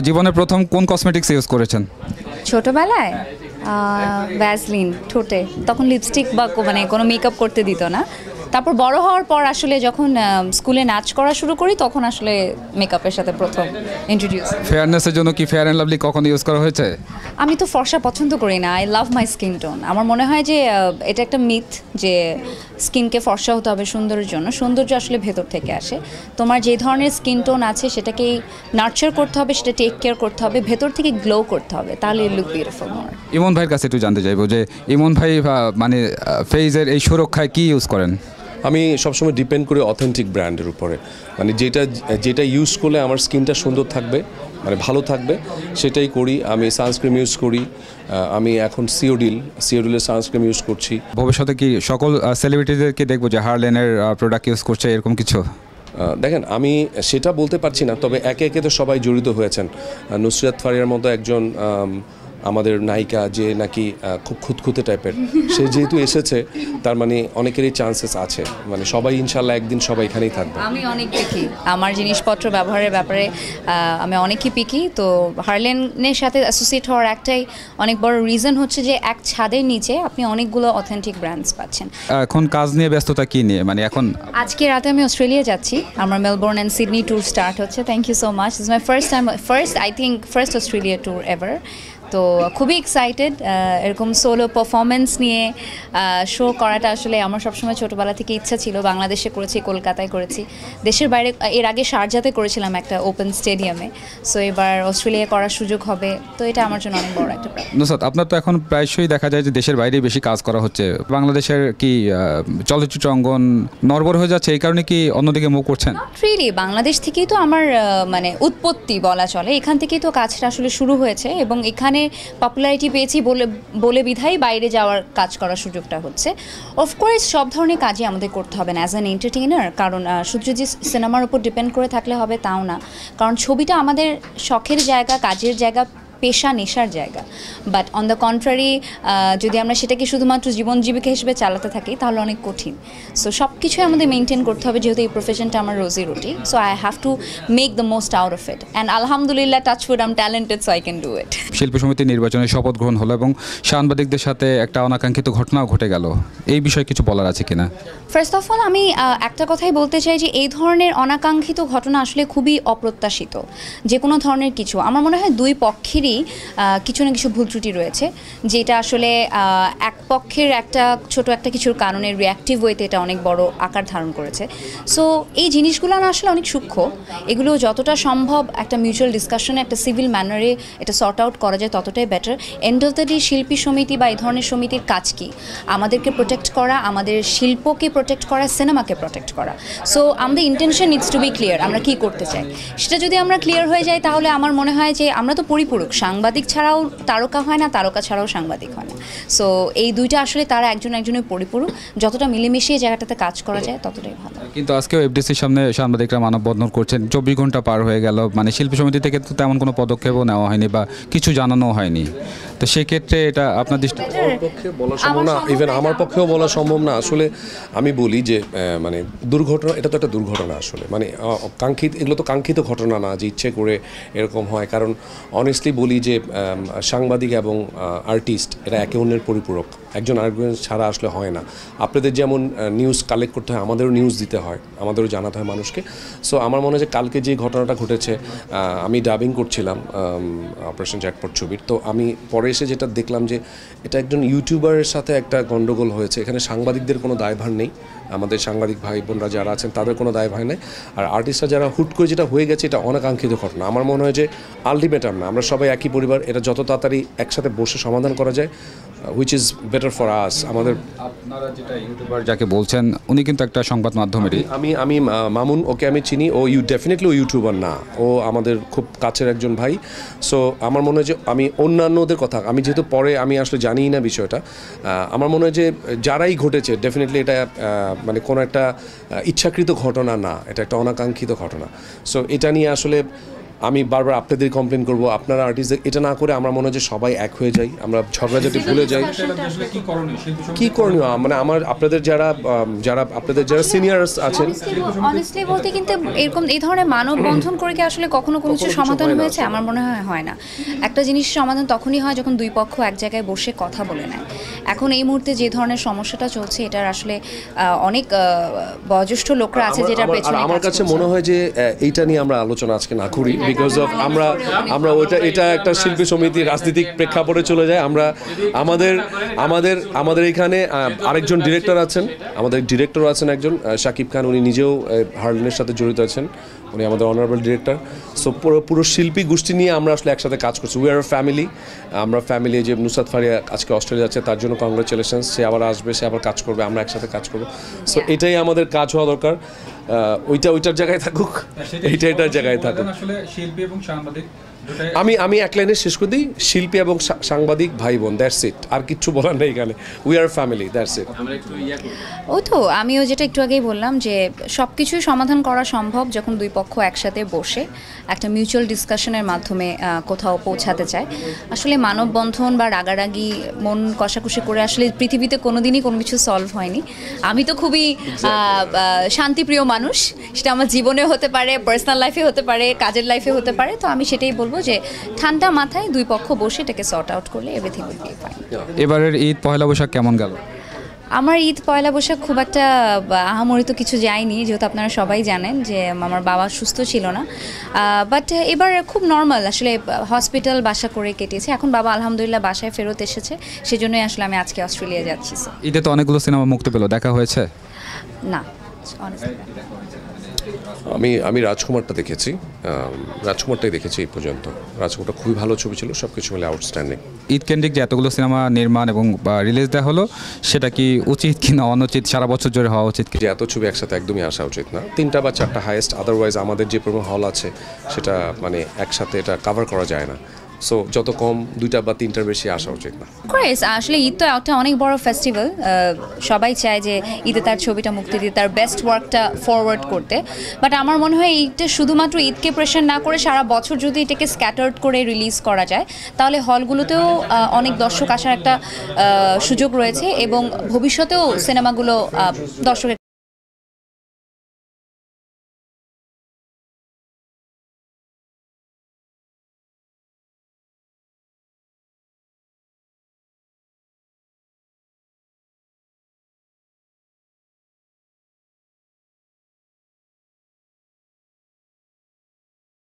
জীবনে প্রথম কোন কসমেটিক্স ইউজ করেছেন? ছোটবেলায় ভ্যাসলিন ঠোঁটে, তখন লিপস্টিক বা মানে কোনো মেকআপ করতে দিত না। তারপর বড় হওয়ার পর আসলে যখন স্কুলে নাচ করা শুরু করি তখন আসলে মেকআপের সাথে প্রথম ইন্ট্রোডিউস। ফেয়ারনেসের জন্য কি ফেয়ার অ্যান্ড লাভলি কখনো ইউজ করা হয়েছে? আমি তো ফর্সা পছন্দ করি না, I love my skin tone. আমার মনে হয় যে এটা একটা মিথ যে স্কিনকে ফর্সা হতে হবে সুন্দরের জন্য। সৌন্দর্য আসলে ভেতর থেকে আসে। তোমার যে ধরনের স্কিন টোন আছে সেটাকেই নার্চার করতে হবে, সেটা টেক কেয়ার করতে হবে, ভেতর থেকে গ্লো করতে হবে, তাহলে লুক বিউটিফুল মোর। ইমন ভাইয়ের কাছে একটু জানতে চাইবো যে ইমন ভাই মানে ফেজের এই সুরক্ষায় কি ইউজ করেন? আমি সবসময় ডিপেন্ড করি অথেন্টিক ব্র্যান্ডের উপরে, মানে যেটা ইউজ করলে আমার স্কিনটা সুন্দর থাকবে, মানে ভালো থাকবে, সেটাই করি। আমি সানস্ক্রিন ইউজ করি, আমি এখন সিওডিলের সানস্ক্রিন ইউজ করছি। ভবিষ্যতে কি সকল সেলিব্রিটিদেরকে দেখবো যে হার্লেনের প্রোডাক্ট ইউজ করছে এরকম কিছু? দেখেন, আমি সেটা বলতে পারছি না, তবে একে একে তো সবাই জড়িত হয়েছেন। নুসরাত ফারিয়ার মতো একজন আমাদের নায়িকা যে নাকি খুব খুঁতখুঁতে টাইপের, সে যেহেতু এসেছে তার মানে অনেকেরই চান্সেস আছে, মানে সবাই ইনশাল্লাহ একদিন সবাই এখানেই থাকবে। আমি অনেক পিকি, আমার জিনিসপত্র ব্যবহারের ব্যাপারে আমি অনেকই পিকি। তো হার্লেনের সাথে অ্যাসোসিয়েট হওয়ার একটাই অনেক বড় রিজন হচ্ছে যে এক ছাদের নিচে আপনি অনেকগুলো অথেন্টিক ব্র্যান্ডস পাচ্ছেন। এখন কাজ নিয়ে ব্যস্ততা কি নিয়ে, মানে এখন? আজকে রাতে আমি অস্ট্রেলিয়া যাচ্ছি, আমার Melbourne and Sydney tour start হচ্ছে। Thank you so much, it's my first Australia tour ever. তো খুবই এক্সাইটেড। এরকম সোলো পারফরমেন্স নিয়ে শো করাটা আসলে আমার সবসময় ছোটোবেলা থেকে ইচ্ছা ছিল। বাংলাদেশে করেছি, কলকাতায় করেছি, দেশের বাইরে এর আগে শারজাতে করেছিলাম একটা ওপেন স্টেডিয়ামে। সো এবার অস্ট্রেলিয়া করার সুযোগ হবে, তো এটা আমার জন্য অনেক বড় একটা ব্যাপার। নুসরাত, আপনার তো এখন প্রায়শই দেখা যায় যে দেশের বাইরেই বেশি কাজ করা হচ্ছে। বাংলাদেশের কি চলচ্চিত্র অঙ্গন নড়বড় হয়ে যাচ্ছে, এই কারণে কি অন্যদিকে মুভ করছেন? রিয়েলি বাংলাদেশ থেকেই তো আমার মানে উৎপত্তি বলা চলে, এখান থেকেই তো কাজটা আসলে শুরু হয়েছে এবং এখানে পপুলারিটি পেয়েছি বলে বিধায় বাইরে যাওয়ার কাজ করার সুযোগটা হচ্ছে। অফকোর্স সব ধরনের কাজই আমাদের করতে হবে না অ্যাজ অ্যান এন্টারটেইনার, কারণ শুধু যে সিনেমার উপর ডিপেন্ড করে থাকলে হবে তাও না, কারণ ছবিটা আমাদের শখের জায়গা, কাজের জায়গা, পেশা, নেশার জায়গা। বাট অন দ্য কন্ট্রারি যদি আমরা সেটাকে শুধুমাত্র জীবন জীবিকা হিসেবে চালাতে থাকি তাহলে অনেক কঠিন। সো সব কিছুই আমাদের মেনটেন করতে হবে, যেহেতু এই প্রফেশনটা আমার রোজি রুটি। So I have to make the most out of it, and আলহামদুলিল্লাহ, touch wood, I am talented, so I can do it. শিল্পী সমিতির নির্বাচনে শপথ গ্রহণ হলো এবং সাংবাদিকদের সাথে একটা অনাকাঙ্ক্ষিত ঘটনাও ঘটে গেল, এই বিষয়ে কিছু বলার আছে কিনা? ফার্স্ট অফ অল আমি একটা কথাই বলতে চাই যে এই ধরনের অনাকাঙ্ক্ষিত ঘটনা আসলে খুবই অপ্রত্যাশিত। যে কোনো ধরনের কিছু, আমার মনে হয় দুই পক্ষেরই কিছু না কিছু ভুল ত্রুটি রয়েছে, যেটা আসলে এক পক্ষের একটা ছোট একটা কিছুর কারণে রিঅ্যাক্টিভ ওয়েতে এটা অনেক বড় আকার ধারণ করেছে। সো এই জিনিসগুলো না আসলে অনেক সূক্ষ্ম, এগুলো যতটা সম্ভব একটা মিউচুয়াল ডিসকাশনে, একটা সিভিল ম্যানারে এটা সর্ট আউট করা যায় ততটাই better. End of the day শিল্পী সমিতি বা এই ধরনের সমিতির কাজ কি? আমাদেরকে প্রোটেক্ট করা, আমাদের শিল্পকে প্রোটেক্ট করা, সিনেমাকে প্রোটেক্ট করা। সো আমাদের intention needs to be clear, আমরা কী করতে চাই সেটা যদি আমরা ক্লিয়ার হয়ে যাই তাহলে আমার মনে হয় যে আমরা তো পরিপূরক, সাংবাদিক ছাড়াও তারকা হয় না, তারকা ছাড়াও সাংবাদিক হয় না। সো এই দুইটা আসলে তারা একজনের পরিপূরক, যতটা মিলেমিশিয়ে জায়গাটাতে কাজ করা যায় ততটাই ভালো। কিন্তু আজকেও এফডিসির সামনে সাংবাদিকরা মানববন্ধন করছেন, 24 ঘন্টা পার হয়ে গেল, মানে শিল্পী সমিতি থেকে তো তেমন কোনো পদক্ষেপও নেওয়া হয়নি বা কিছু জানানো হয়নি। তো সেক্ষেত্রে এটা আপনার দৃষ্টি পক্ষে বলা সম্ভব না, ইভেন আমার পক্ষেও বলা সম্ভব না। আসলে আমি বলি যে মানে দুর্ঘটনা, এটা তো একটা দুর্ঘটনা আসলে, মানে এগুলো তো কাঙ্ক্ষিত ঘটনা না যে ইচ্ছে করে এরকম হয়। কারণ অনেস্টলি বলি যে সাংবাদিক এবং আর্টিস্ট এরা একে অন্যের পরিপূরক, একজন আরেকজন ছাড়া আসলে হয় না। আপনাদের যেমন নিউজ কালেক্ট করতে হয়, আমাদেরও নিউজ দিতে হয়, আমাদেরও জানাতে হয় মানুষকে। সো আমার মনে হয় যে কালকে যে ঘটনাটা ঘটেছে, আমি ডাবিং করছিলাম অপারেশন জ্যাকপট ছবির, তো আমি পরে এসে যেটা দেখলাম যে এটা একজন ইউটিউবারের সাথে একটা গন্ডগোল হয়েছে। এখানে সাংবাদিকদের কোনো দায়ভার নেই, আমাদের সাংবাদিক ভাই বোনরা যারা আছেন তাদের কোনো দায়ভার নেই। আর আর্টিস্টরা যারা হুট করে যেটা হয়ে গেছে, এটা অনাকাঙ্ক্ষিত ঘটনা। আমার মনে হয় যে আলটিমেটাম না, আমরা সবাই একই পরিবার, এটা যত তাড়াতাড়ি একসাথে বসে সমাধান করা যায়, which is better for us. আমাদের আপনারা যেটা ইউটিউবার যাকে বলছেন, উনি কিন্তু একটা সংবাদ মাধ্যমেরই। আমি মামুন, ওকে আমি চিনি, ও ডেফিনেটলি ও ইউটিউবার না, ও আমাদের খুব কাছের একজন ভাই। সো আমার মনে হয় যে আমি অন্যান্যদের কথা, আমি যেহেতু পরে আমি আসলে জানিই না বিষয়টা, আমার মনে হয় যে যারাই ঘটেছে ডেফিনেটলি এটা মানে কোনো একটা ইচ্ছাকৃত ঘটনা না, এটা একটা অনাকাঙ্ক্ষিত ঘটনা। সো এটা নিয়ে আসলে আমি বারবার আপনাদের কমপ্লেন করব, আপনারা আর্টিস্ট, এটা না করে আমরা মনে হয় যে সবাই এক হয়ে যাই, আমরা ঝগড়াঝাটি ভুলে যাই। কি করণীয় মানে আপনাদের যারা আপনাদের যারা সিনিয়র্স আছেন, অনেস্টলি বলতে কিন্তু এরকম এই ধরনের মানববন্ধন করে কি আসলে কখনো কোনো কিছু সমাধান হয়েছে? আমার মনে হয় না। একটা জিনিস সমাধান তখনই হয় যখন দুই পক্ষ এক জায়গায় বসে কথা বলে নেয়। এখন এই মুহূর্তে যে ধরনের সমস্যাটা চলছে, এটার আসলে অনেক বয়োজ্যেষ্ঠ লোকরা আছে যেটার পেছনে আমার কাছে মনে হয় যে এইটা নিয়ে আমরা আলোচনা আজকে না করি, বিকজ অফ আমরা এটা একটা শিল্পী সমিতি রাজনৈতিক প্রেক্ষাপটে চলে যায়। আমরা আমাদের এখানে আরেকজন ডিরেক্টর আছেন, আমাদের ডিরেক্টর আছেন একজন শাকিব খান, উনি নিজেও হার্লেনের সাথে জড়িত আছেন, উনি আমাদের অনারেবল ডিরেক্টর। সো পুরো শিল্পী গোষ্ঠী নিয়ে আমরা আসলে একসাথে কাজ করছি। উই আর ফ্যামিলি, আমরা ফ্যামিলি। যে নুসরাত ফারিয়া আজকে অস্ট্রেলিয়া যাচ্ছে, তার জন্য কংগ্রাচুলেশনস, সে আবার আসবে, সে আবার কাজ করবে, আমরা একসাথে কাজ করবো। সো এটাই আমাদের কাজ হওয়া দরকার। ওইটার জায়গায় থাকুক, এটার জায়গায় থাকুক। শিল্পী এবং সাংবাদিক আমি এক লাইনে শেষ করে দিই, শিল্পী এবং সাংবাদিক ভাই বোন, দ্যাটস ইট, আর কিচ্ছু বলার নেই এখানে। We are family, that's it. ওই তো আমিও যেটা একটু আগেই বললাম যে সব কিছুই সমাধান করা সম্ভব যখন দুই পক্ষ একসাথে বসে একটা মিউচুয়াল ডিসকাশনের মাধ্যমে কোথাও পৌঁছাতে চায়। আসলে মানববন্ধন বা রাগারাগি মন কষাকষি করে আসলে পৃথিবীতে কোনোদিনই কোনো কিছু সলভ হয়নি। আমি তো খুবই শান্তিপ্রিয় মানুষ, সেটা আমার জীবনেও হতে পারে, পার্সোনাল লাইফে হতে পারে, কাজের লাইফে হতে পারে। তো আমি সেটাই বলবো যে ঠান্ডা মাথায় দুই পক্ষ বসে এটাকে সর্ট আউট করলে এভরিথিং উইল বি ফাইন। এবারের ঈদ পয়লা বৈশাখ কেমন গেল? আমার ঈদ পয়লা বৈশাখ খুব একটা আহামরি তো কিছু যায়নি, যেহেতু আপনারা সবাই জানেন যে আমার বাবা সুস্থ ছিল না। বাট এবার খুব নর্মাল, আসলে হসপিটাল বাসা করে কেটেছে। এখন বাবা আলহামদুলিল্লাহ বাসায় ফেরত এসেছে, সেজন্যই আসলে আমি আজকে অস্ট্রেলিয়া যাচ্ছি। ঈদে তো অনেকগুলো সিনেমা মুক্তি পেল, দেখা হয়েছে? না, honestly না। আমি রাজকুমারটা দেখেছি, রাজকুমারটাই দেখেছি এই পর্যন্ত। রাজকুমারটা খুবই ভালো ছবি ছিল, সব কিছু মিলে আউটস্ট্যান্ডিং। ঈদ কেন্দ্রিক যে এতগুলো সিনেমা নির্মাণ এবং রিলিজ দেওয়া হলো, সেটা কি উচিত কি না অনুচিত? সারা বছর জুড়ে হওয়া উচিত কি? যে এত ছবি একসাথে একদমই আসা উচিত না, 3টা বা 4টা হাইয়েস্ট। আদারওয়াইজ আমাদের যে পরিমাণ হল আছে সেটা মানে একসাথে এটা কভার করা যায় না। সো যত কম 2টা বা 3টার বেশি আসা উচিত না। আসলে ঈদ তো একটা অনেক বড় ফেস্টিভ্যাল, সবাই চায় যে ঈদে তার ছবিটা মুক্তি দিয়ে তার বেস্ট ওয়ার্কটা ফরওয়ার্ড করতে। বাট আমার মনে হয় এইটা শুধুমাত্র ঈদকে প্রেশার না করে সারা বছর যদি এটাকে স্ক্যাটার্ড করে রিলিজ করা যায়, তাহলে হলগুলোতেও অনেক দর্শক আসার একটা সুযোগ রয়েছে এবং ভবিষ্যতেও সিনেমাগুলো দর্শকের